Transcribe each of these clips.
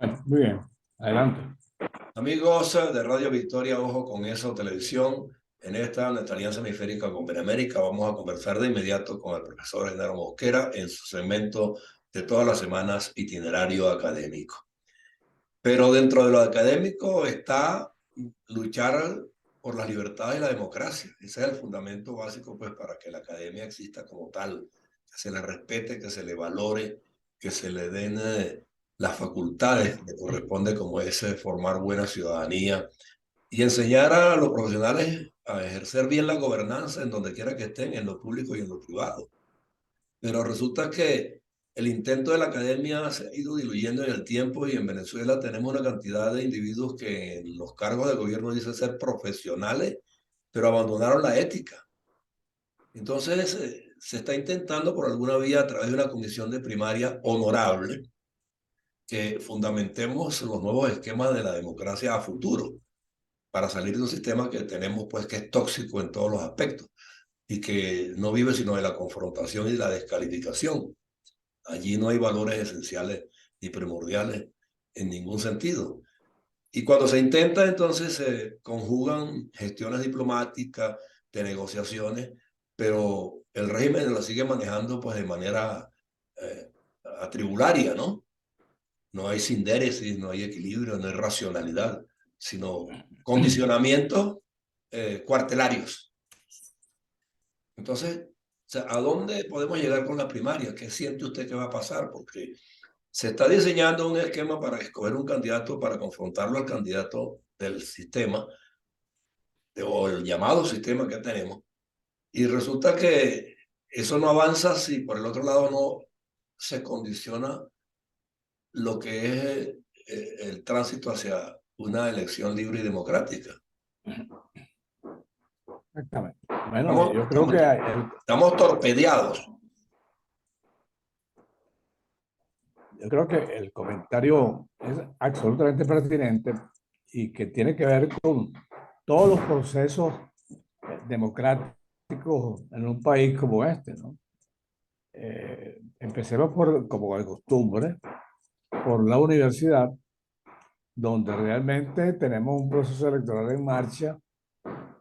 Bueno, muy bien, adelante. Amigos de Radio Victoria, Ojo con Eso Televisión, en esta nuestra alianza hemisférica con Benemérica vamos a conversar de inmediato con el profesor Genaro Mosquera en su segmento de todas las semanas itinerario académico. Pero dentro de lo académico está luchar por las libertades y la democracia. Ese es el fundamento básico pues, para que la academia exista como tal, que se le respete, que se le valore, que se le den las facultades que le corresponde como es formar buena ciudadanía y enseñar a los profesionales a ejercer bien la gobernanza en donde quiera que estén, en lo público y en lo privado. Pero resulta que el intento de la academia se ha ido diluyendo en el tiempo y en Venezuela tenemos una cantidad de individuos que en los cargos de gobierno dicen ser profesionales, pero abandonaron la ética. Entonces, se está intentando por alguna vía a través de una comisión de primaria honorable que fundamentemos los nuevos esquemas de la democracia a futuro para salir de un sistema que tenemos pues que es tóxico en todos los aspectos y que no vive sino de la confrontación y la descalificación. Allí no hay valores esenciales ni primordiales en ningún sentido. Y cuando se intenta, entonces se conjugan gestiones diplomáticas, de negociaciones, pero el régimen la sigue manejando pues de manera eh, atribularia, ¿no? No hay sindéresis, no hay equilibrio, no hay racionalidad, sino condicionamientos cuartelarios. Entonces, o sea, ¿a dónde podemos llegar con la primaria? ¿Qué siente usted que va a pasar? Porque se está diseñando un esquema para escoger un candidato, para confrontarlo al candidato del sistema, o el llamado sistema que tenemos. Y resulta que eso no avanza si por el otro lado no se condiciona lo que es el tránsito hacia una elección libre y democrática. Exactamente. Bueno, Estamos, yo creo estamos, que estamos torpedeados. yo creo que el comentario es absolutamente pertinente y que tiene que ver con todos los procesos democráticos en un país como este, ¿no? Empecemos por, como de costumbre, por la universidad, donde realmente tenemos un proceso electoral en marcha.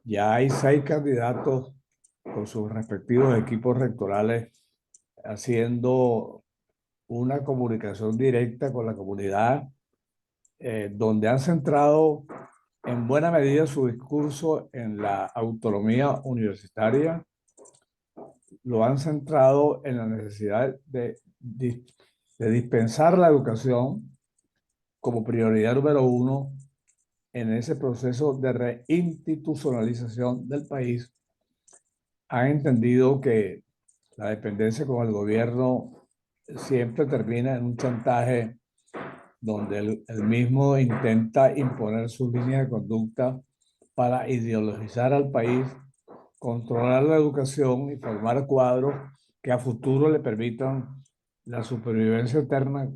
Ya hay 6 candidatos con sus respectivos equipos rectorales haciendo una comunicación directa con la comunidad, donde han centrado en buena medida su discurso en la autonomía universitaria, lo han centrado en la necesidad de dispensar la educación como prioridad número uno en ese proceso de reinstitucionalización del país. Han entendido que la dependencia con el gobierno siempre termina en un chantaje donde el mismo intenta imponer sus líneas de conducta para ideologizar al país, controlar la educación y formar cuadros que a futuro le permitan la supervivencia eterna,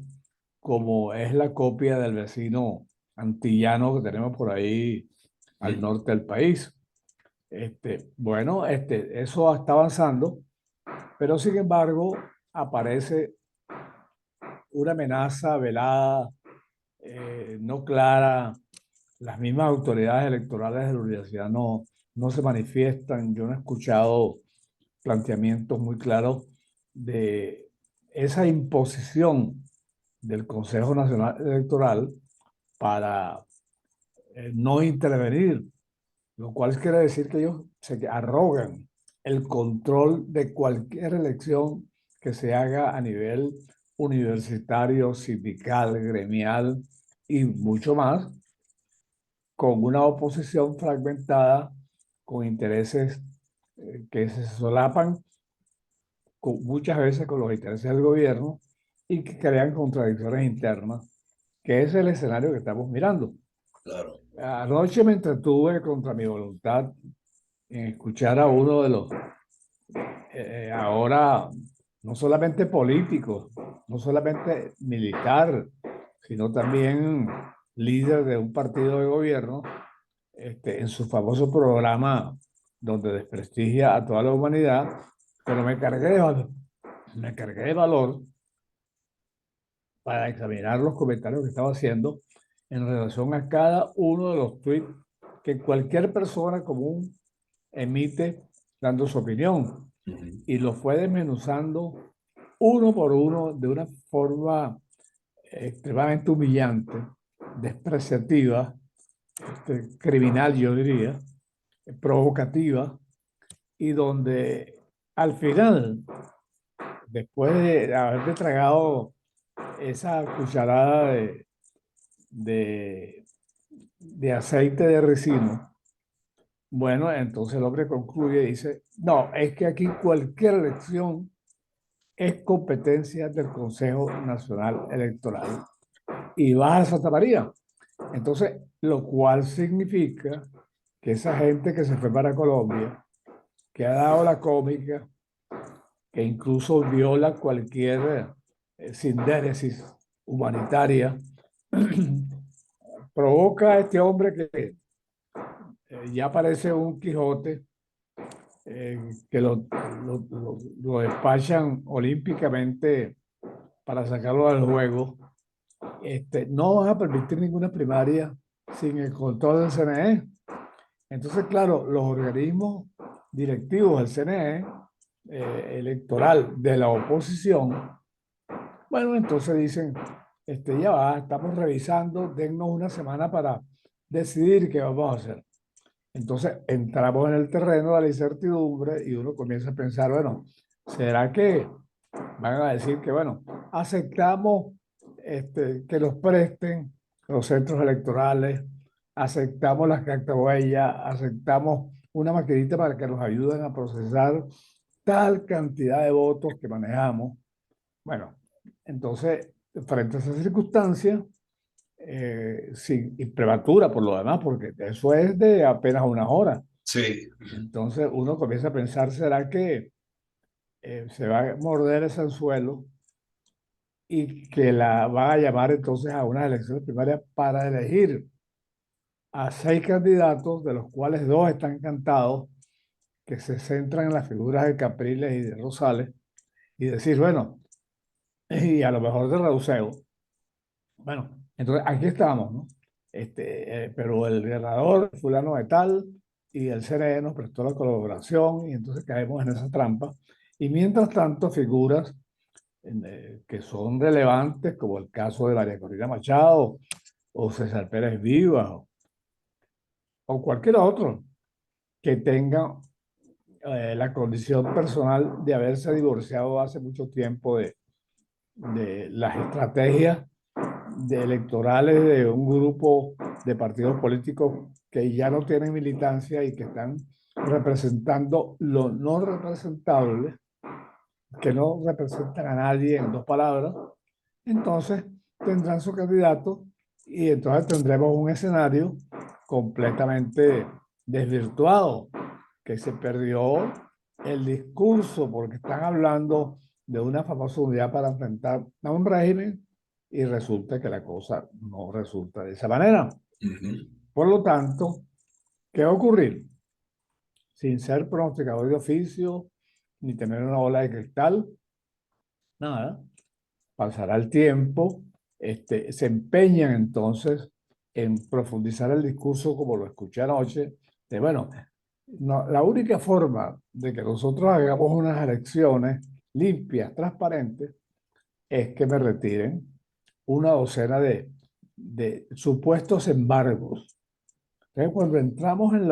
como es la copia del vecino antillano que tenemos por ahí al norte del país. Bueno, eso está avanzando, pero sin embargo aparece una amenaza velada, no clara. Las mismas autoridades electorales de la universidad no se manifiestan. Yo no he escuchado planteamientos muy claros de esa imposición del Consejo Nacional Electoral para no intervenir, lo cual quiere decir que ellos se arrogan el control de cualquier elección que se haga a nivel universitario, sindical, gremial y mucho más, con una oposición fragmentada, con intereses que se solapan muchas veces con los intereses del gobierno y que crean contradicciones internas, que es el escenario que estamos mirando. Claro. Anoche me entretuve contra mi voluntad en escuchar a uno de los, ahora, no solamente políticos, no solamente militar, sino también líder de un partido de gobierno, en su famoso programa donde desprestigia a toda la humanidad, pero me cargué de valor para examinar los comentarios que estaba haciendo en relación a cada uno de los tweets que cualquier persona común emite dando su opinión. Y lo fue desmenuzando uno por uno de una forma extremadamente humillante, despreciativa, criminal, yo diría, provocativa, y donde al final, después de haberte tragado esa cucharada de, de aceite de ricino, bueno, entonces el hombre concluye y dice, no, es que aquí cualquier elección es competencia del Consejo Nacional Electoral y vas a Santa María. Entonces, lo cual significa que esa gente que se fue para Colombia, que ha dado la cómica, que incluso viola cualquier sindéresis humanitaria, provoca a este hombre que ya parece un Quijote, que lo despachan olímpicamente para sacarlo del juego. No van a permitir ninguna primaria sin el control del CNE. Entonces, claro, los organismos directivos del CNE, electoral de la oposición, bueno, entonces dicen, ya va, estamos revisando, dennos una semana para decidir qué vamos a hacer. Entonces entramos en el terreno de la incertidumbre y uno comienza a pensar, bueno, ¿será que van a decir que, bueno, aceptamos que nos presten los centros electorales, aceptamos las cartahuellas, aceptamos una maquinita para que nos ayuden a procesar tal cantidad de votos que manejamos? Bueno, entonces, frente a esa circunstancia, sí, y prematura por lo demás, porque eso es de apenas unas horas. Sí. Entonces uno comienza a pensar, ¿será que se va a morder ese anzuelo y que la van a llamar entonces a unas elecciones primarias para elegir a 6 candidatos, de los cuales 2 están cantados, que se centran en las figuras de Capriles y de Rosales, y decir, bueno, y a lo mejor de Rauseo? Bueno, entonces aquí estamos, ¿no? Pero el ganador, fulano de tal, y el CNE nos prestó la colaboración, y entonces caemos en esa trampa. Y mientras tanto, figuras que son relevantes, como el caso de María Corina Machado, o César Pérez Vivas, o cualquier otro que tenga la condición personal de haberse divorciado hace mucho tiempo de las estrategias electorales de un grupo de partidos políticos que ya no tienen militancia y que están representando lo no representable, que no representan a nadie, en 2 palabras. Entonces tendrán su candidato y entonces tendremos un escenario completamente desvirtuado, que se perdió el discurso porque están hablando de una famosa unidad para enfrentar a un régimen y resulta que la cosa no resulta de esa manera. Por lo tanto, ¿qué va a ocurrir? Sin ser pronosticador de oficio, ni tener una bola de cristal, nada. Pasará el tiempo, se empeñan entonces en profundizar el discurso como lo escuché anoche, de bueno, no, la única forma de que nosotros hagamos unas elecciones limpias, transparentes, es que me retiren una docena de supuestos embargos. Entonces, cuando entramos en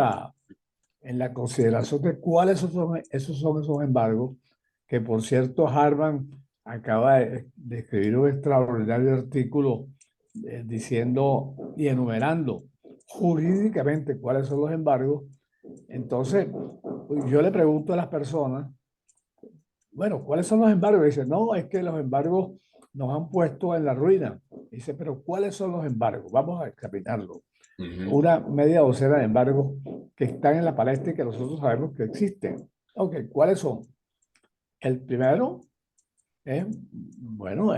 la consideración de cuáles son esos embargos, que por cierto Harman acaba de escribir un extraordinario artículo diciendo y enumerando jurídicamente cuáles son los embargos. Entonces, yo le pregunto a las personas, bueno, ¿cuáles son los embargos? Dice, no, es que los embargos nos han puesto en la ruina. Dice, pero ¿cuáles son los embargos? Vamos a examinarlo. Una media docena de embargos que están en la palestra y que nosotros sabemos que existen. Ok, ¿cuáles son? El primero es, bueno,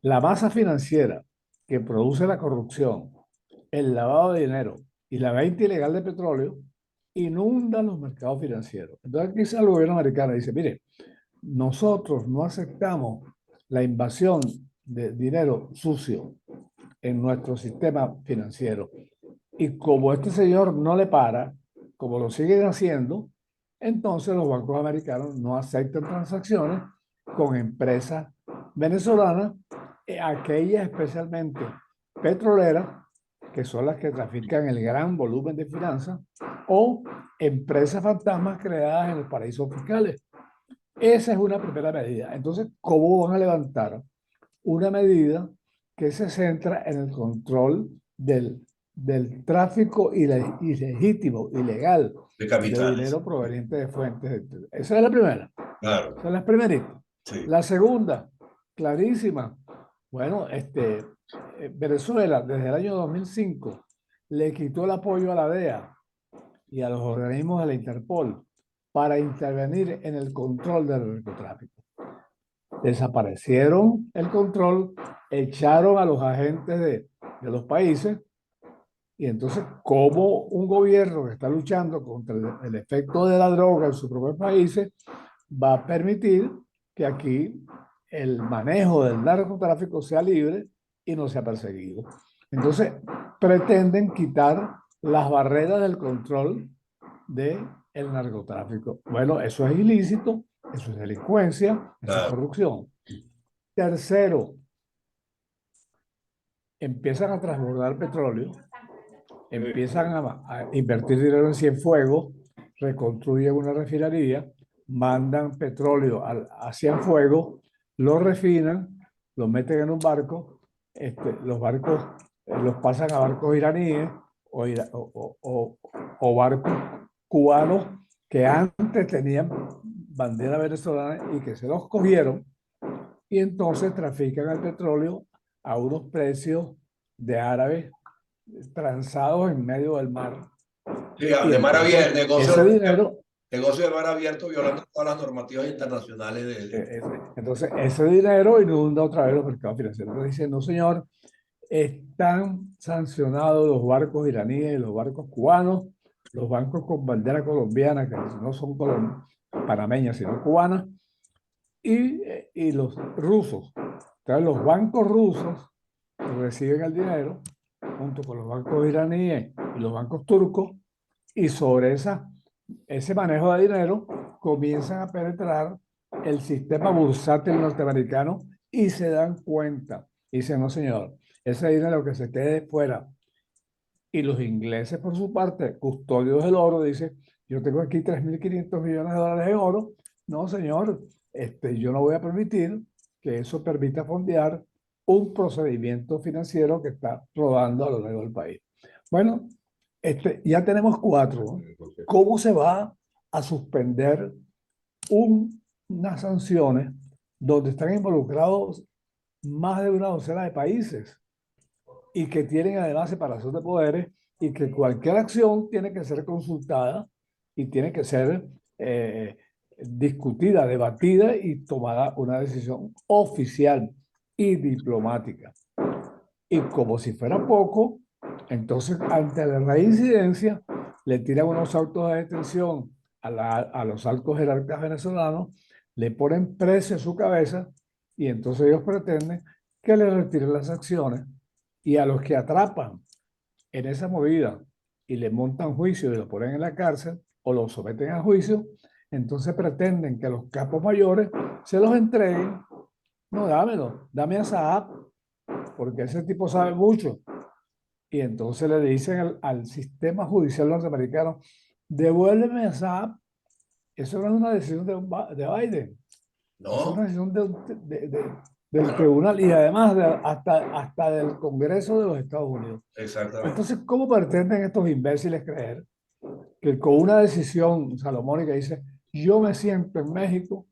la masa financiera que produce la corrupción, el lavado de dinero y la venta ilegal de petróleo inundan los mercados financieros. Entonces, aquí sale el gobierno americano y dice, mire, nosotros no aceptamos la invasión de dinero sucio en nuestro sistema financiero. Y como este señor no le para, como lo siguen haciendo, entonces los bancos americanos no aceptan transacciones con empresas venezolanas, aquellas especialmente petroleras, que son las que trafican el gran volumen de finanzas, o empresas fantasmas creadas en los paraísos fiscales. Esa es una primera medida. Entonces, ¿cómo van a levantar una medida que se centra en el control del tráfico ilegítimo, ilegal, De de capitales. dinero proveniente de fuentes? Esa es la primera. Claro. Esa es la primerita. Sí. La segunda, clarísima. Bueno, Venezuela desde el año 2005 le quitó el apoyo a la DEA y a los organismos de la Interpol para intervenir en el control del narcotráfico. Desaparecieron el control, echaron a los agentes de los países, y entonces, como un gobierno que está luchando contra el efecto de la droga en sus propios países va a permitir que aquí el manejo del narcotráfico sea libre y no sea perseguido? Entonces, pretenden quitar las barreras del control del narcotráfico. Bueno, eso es ilícito, eso es delincuencia, eso es corrupción. Tercero, empiezan a transbordar petróleo, empiezan a invertir dinero en Cienfuegos, reconstruyen una refinería, mandan petróleo a Cienfuegos, lo refinan, lo meten en un barco, los barcos los pasan a barcos iraníes o barcos cubanos que antes tenían bandera venezolana y que se los cogieron, y entonces trafican el petróleo a unos precios de árabes transados en medio del mar. Sí, de mar abierto, ese dinero, negocio de mar abierto violando todas las normativas internacionales. Entonces, ese dinero inunda otra vez los mercados financieros. Entonces dicen, no señor, están sancionados los barcos iraníes y los barcos cubanos, los bancos con bandera colombiana, que no son panameñas, sino cubanas, y los rusos. Entonces, los bancos rusos reciben el dinero junto con los bancos iraníes y los bancos turcos, y sobre ese manejo de dinero comienzan a penetrar el sistema bursátil norteamericano y se dan cuenta. Dicen, no señor, ese dinero que se quede fuera. Y los ingleses, por su parte, custodios del oro, dicen, yo tengo aquí 3.500 millones de dólares en oro. No, señor, yo no voy a permitir que eso permita fondear un procedimiento financiero que está rodando a lo largo del país. Bueno, ya tenemos 4. ¿Cómo se va a suspender unas sanciones donde están involucrados más de una docena de países y que tienen además separación de poderes, y que cualquier acción tiene que ser consultada y tiene que ser discutida, debatida y tomada una decisión oficial y diplomática? Y como si fuera poco, entonces ante la reincidencia le tiran unos autos de detención a los altos jerarcas venezolanos, le ponen precio a su cabeza, y entonces ellos pretenden que le retiren las acciones, y a los que atrapan en esa movida y le montan juicio y lo ponen en la cárcel o lo someten a juicio, entonces pretenden que los capos mayores se los entreguen. No, dámelo, dame a Saab, porque ese tipo sabe mucho. Y entonces le dicen al sistema judicial norteamericano, devuélveme a Saab. Eso no es una decisión de Biden. No. Es una decisión del tribunal, y además hasta del Congreso de los Estados Unidos. Exactamente. Entonces, ¿cómo pretenden estos imbéciles creer que con una decisión salomónica dice, yo me siento en México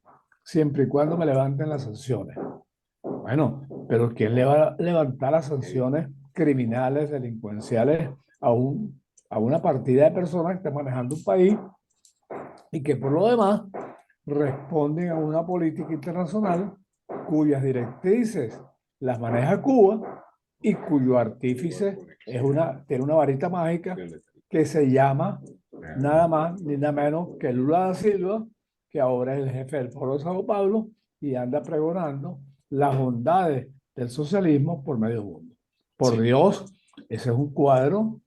siempre y cuando me levanten las sanciones? Bueno, pero ¿quién le va a levantar las sanciones criminales, delincuenciales a una partida de personas que están manejando un país y que por lo demás responden a una política internacional cuyas directrices las maneja Cuba y cuyo artífice tiene una varita mágica que se llama nada más ni nada menos que Lula da Silva, que ahora es el jefe del Foro de Sao Paulo y anda pregonando las bondades del socialismo por medio mundo. Por Sí. Dios, ese es un cuadro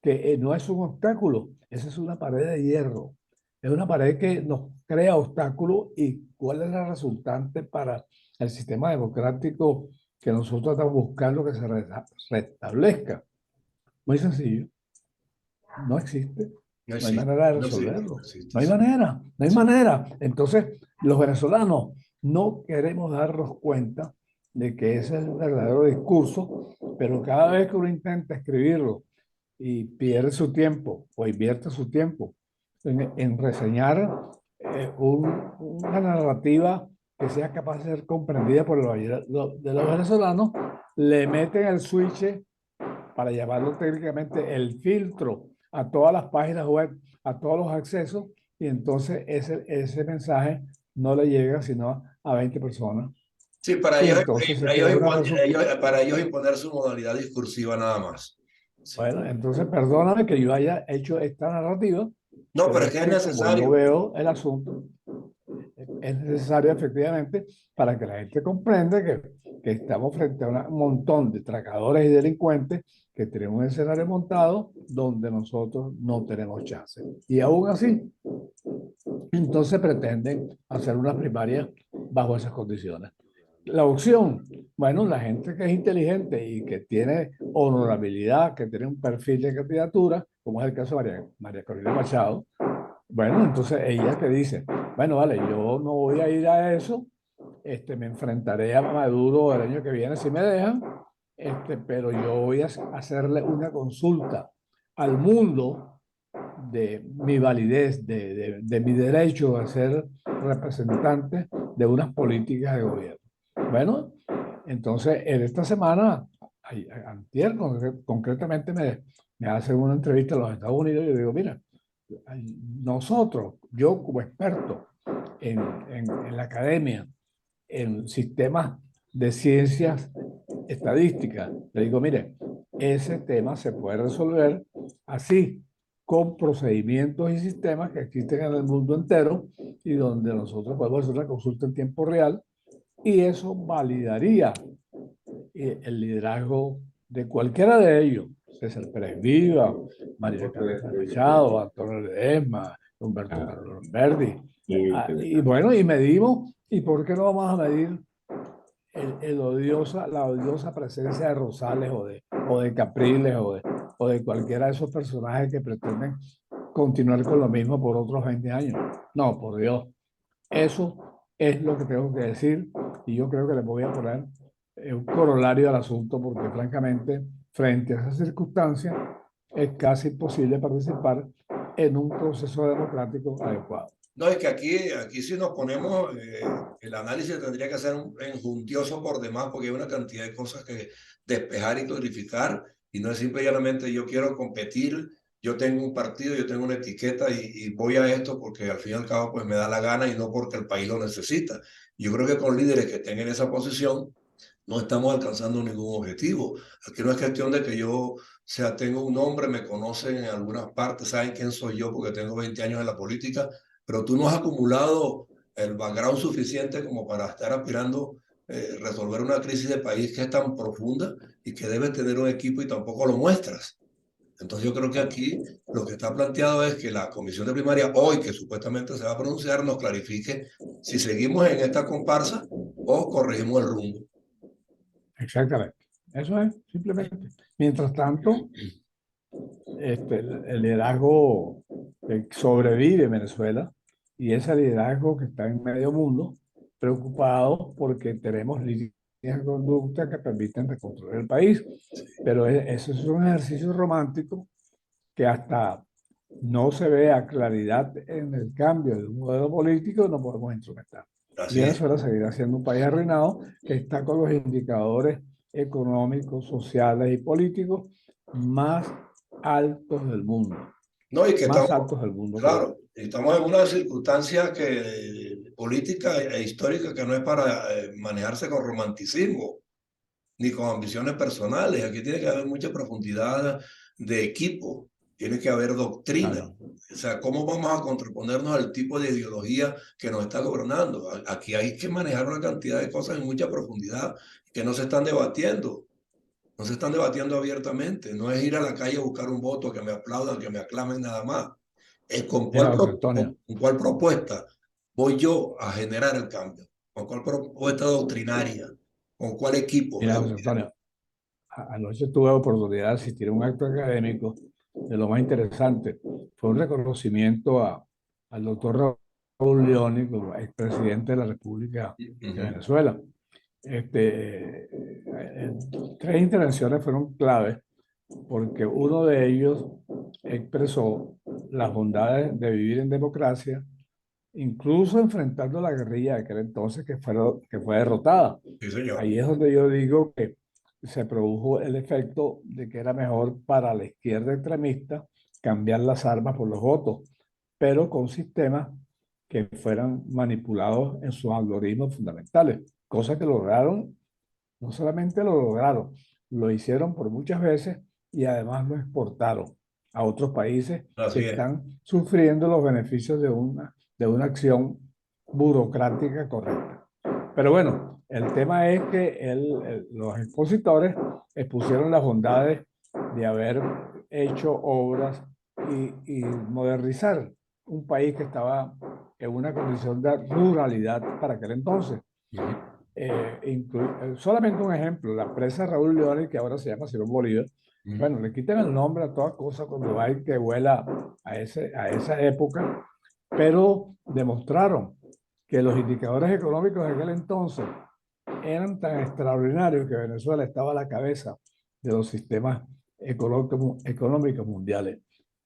que no es un obstáculo, esa es una pared de hierro. Es una pared que nos crea obstáculos y cuál es la resultante para el sistema democrático que nosotros estamos buscando que se restablezca. Muy sencillo, no existe, No no hay existe, manera de no existe, no resolverlo, existe. no hay manera, no hay manera. Entonces, los venezolanos no queremos darnos cuenta de que ese es el verdadero discurso, pero cada vez que uno intenta escribirlo y pierde su tiempo o invierte su tiempo en reseñar una narrativa que sea capaz de ser comprendida por de los venezolanos, le meten el switch para llamarlo técnicamente el filtro a todas las páginas web, a todos los accesos, y entonces ese mensaje no le llega sino a 20 personas. Sí, Y entonces se crea una para ellos imponer su modalidad discursiva nada más. Sí. Bueno, entonces perdóname que yo haya hecho esta narrativa, No, pero pero es es que es que como yo necesario. veo el asunto, es necesario efectivamente para que la gente comprenda que estamos frente a un montón de atracadores y delincuentes que tenemos un escenario montado donde nosotros no tenemos chance. Y aún así, entonces pretenden hacer unas primarias bajo esas condiciones. La opción, bueno, la gente que es inteligente y que tiene honorabilidad, que tiene un perfil de candidatura, como es el caso de María Corina Machado, bueno, entonces ella que dice, bueno, vale, yo no voy a ir a eso, me enfrentaré a Maduro el año que viene si me dejan, pero yo voy a hacerle una consulta al mundo de mi validez, de mi derecho a ser representante de unas políticas de gobierno. Bueno, entonces en esta semana, antier, concretamente me hacen una entrevista a los Estados Unidos y yo digo, mira, nosotros, yo como experto en la academia, en sistemas de ciencias estadísticas, le digo, mire, ese tema se puede resolver así, con procedimientos y sistemas que existen en el mundo entero y donde nosotros podemos hacer una consulta en tiempo real y eso validaría el liderazgo de cualquiera de ellos, César Pérez Viva, María Carolina Machado, Antonio Ledesma, Humberto Carlos Verdi. Y bueno, y medimos, ¿y por qué no vamos a medir la odiosa presencia de Rosales o de Capriles o de cualquiera de esos personajes que pretenden continuar con lo mismo por otros 20 años? No, por Dios. Eso es lo que tengo que decir y yo creo que le voy a poner un corolario al asunto porque francamente, frente a esas circunstancias, es casi imposible participar en un proceso democrático adecuado. No, es que aquí si nos ponemos, el análisis tendría que ser enjuntioso por demás, porque hay una cantidad de cosas que despejar y clarificar, y no es simple y llanamente yo quiero competir, yo tengo un partido, yo tengo una etiqueta y voy a esto porque al fin y al cabo pues me da la gana y no porque el país lo necesita. Yo creo que con líderes que estén en esa posición no estamos alcanzando ningún objetivo. Aquí no es cuestión de que yo, o sea, tengo un nombre, me conocen en algunas partes, saben quién soy yo porque tengo 20 años en la política, pero tú no has acumulado el background suficiente como para estar aspirando resolver una crisis de país que es tan profunda y que debe tener un equipo y tampoco lo muestras. Entonces yo creo que aquí lo que está planteado es que la comisión de primaria hoy, que supuestamente se va a pronunciar, nos clarifique si seguimos en esta comparsa o corregimos el rumbo. Exactamente. Eso es, simplemente. Mientras tanto, el liderazgo que sobrevive en Venezuela y ese liderazgo que está en medio mundo, preocupados porque tenemos líneas de conducta que permiten reconstruir el país. Pero eso es un ejercicio romántico que hasta no se ve a claridad en el cambio de un modelo político, no podemos instrumentar. Y Así es. Venezuela seguirá siendo un país arruinado que está con los indicadores económicos, sociales y políticos más altos del mundo, No, y que más estamos, altos del mundo. claro, estamos en una circunstancia política e histórica que no es para manejarse con romanticismo ni con ambiciones personales. Aquí tiene que haber mucha profundidad de equipo tiene que haber doctrina. Claro. O sea, ¿cómo vamos a contraponernos al tipo de ideología que nos está gobernando? Aquí hay que manejar una cantidad de cosas en mucha profundidad que no se están debatiendo. No se están debatiendo abiertamente. No es ir a la calle a buscar un voto, que me aplaudan, que me aclamen nada más. Es Mira, José Antonio, con cuál propuesta voy yo a generar el cambio. Con cuál propuesta doctrinaria. Con cuál equipo de mira, José gobierno. Antonio, anoche tuve oportunidad de asistir a un acto académico de lo más interesante. Fue un reconocimiento al doctor Raúl Leoni, como expresidente de la República de Venezuela. Tres intervenciones fueron claves porque uno de ellos expresó las bondades de vivir en democracia, incluso enfrentando la guerrilla de aquel entonces que fue derrotada. Sí, señor. Ahí es donde yo digo que se produjo el efecto de que era mejor para la izquierda extremista cambiar las armas por los votos, pero con sistemas que fueran manipulados en sus algoritmos fundamentales, cosa que lograron. No solamente lo lograron, lo hicieron por muchas veces y además lo exportaron a otros países que Así es. están sufriendo los beneficios de una acción burocrática correcta. Pero bueno, el tema es que los expositores expusieron las bondades de haber hecho obras y modernizar un país que estaba en una condición de ruralidad para aquel entonces. Solamente un ejemplo, la presa Raúl Leoni, que ahora se llama Simón Bolívar, bueno, le quitan el nombre a toda cosa cuando hay que vuela a esa época, pero demostraron que los indicadores económicos de aquel entonces eran tan extraordinarios que Venezuela estaba a la cabeza de los sistemas económicos mundiales.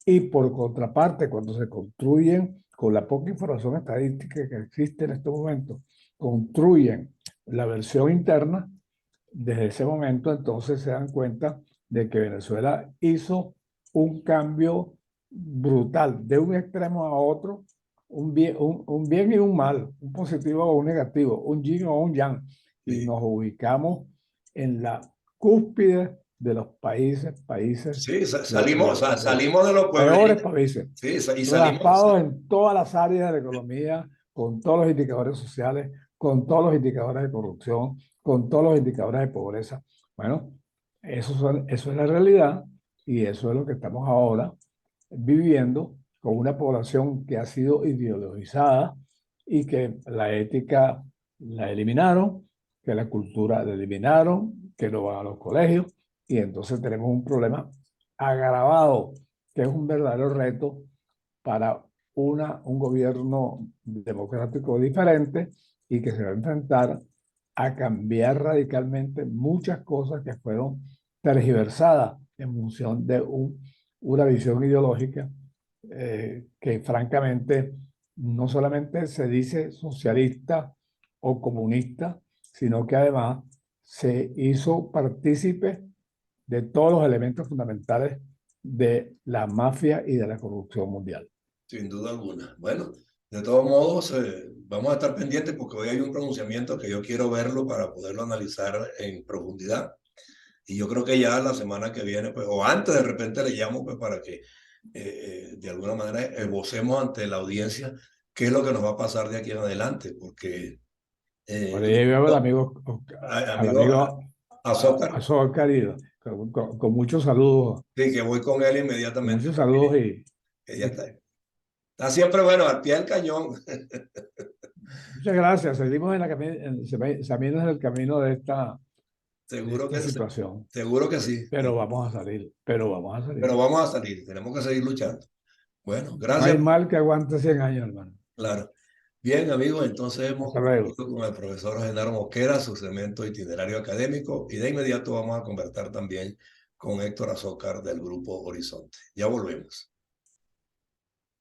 Y por contraparte, cuando se construyen, con la poca información estadística que existe en estos momentos, construyen la versión interna, desde ese momento entonces se dan cuenta de que Venezuela hizo un cambio brutal de un extremo a otro, un bien y un mal, un positivo o un negativo, un yin o un yang, y Sí. nos ubicamos en la cúspide de los países, Sí, salimos de los peores pueblitos. países, Sí, y salimos. raspados en todas las áreas de la economía, con todos los indicadores sociales, con todos los indicadores de corrupción, con todos los indicadores de pobreza. Bueno, eso es la realidad y eso es lo que estamos ahora viviendo con una población que ha sido ideologizada y que la ética la eliminaron, que la cultura la eliminaron, que no van a los colegios y entonces tenemos un problema agravado, que es un verdadero reto para un gobierno democrático diferente y que se va a enfrentar a cambiar radicalmente muchas cosas que fueron tergiversadas en función de una visión ideológica que francamente no solamente se dice socialista o comunista, sino que además se hizo partícipe de todos los elementos fundamentales de la mafia y de la corrupción mundial. Sin duda alguna. Bueno, de todos modos, vamos a estar pendientes porque hoy hay un pronunciamiento que yo quiero verlo para poderlo analizar en profundidad. Y yo creo que ya la semana que viene, pues, o antes de repente le llamo, pues, para que de alguna manera esbocemos ante la audiencia qué es lo que nos va a pasar de aquí en adelante, porque Por ahí veo al amigo amigo Azócar, Azócar y con muchos saludos, sí, que voy con él con inmediatamente, muchos saludos que ya está siempre, bueno, al pie del cañón. muchas gracias. Seguimos en el camino de Seguro esta que, situación, seguro que sí, pero vamos a salir, pero vamos a pero salir. vamos a salir, tenemos que seguir luchando. Bueno, No hay gracias. mal que aguante 100 años, hermano. Claro. Bien, amigos, entonces hemos Hasta luego. concluido con el profesor Genaro Mosquera su segmento itinerario académico y de inmediato vamos a conversar también con Héctor Azócar del Grupo Horizonte. Ya volvemos.